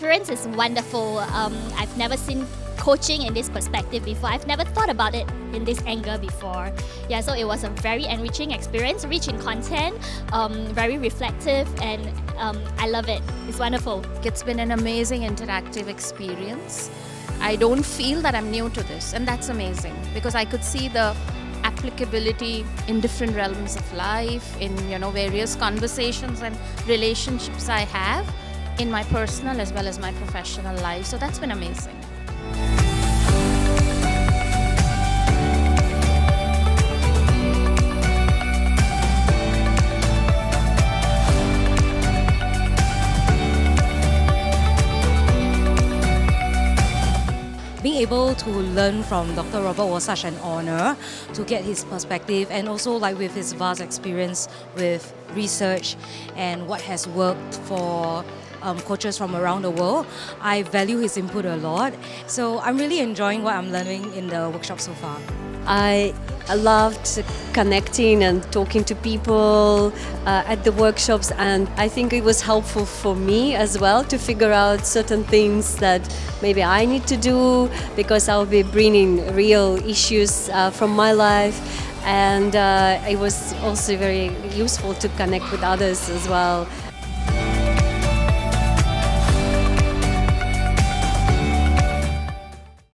experience is wonderful. I've never seen coaching in this perspective before. I've never thought about it in this angle before. Yeah, so it was a very enriching experience, rich in content, very reflective, and I love it. It's wonderful. It's been an amazing interactive experience. I don't feel that I'm new to this, and that's amazing because I could see the applicability in different realms of life, in various conversations and relationships I have in my personal as well as my professional life. So that's been amazing. Being able to learn from Dr. Robert was such an honor to get his perspective, and also with his vast experience with research and what has worked for coaches from around the world. I value his input a lot, so I'm really enjoying what I'm learning in the workshop so far. I loved connecting and talking to people at the workshops, and I think it was helpful for me as well to figure out certain things that maybe I need to do, because I'll be bringing real issues from my life, and it was also very useful to connect with others as well.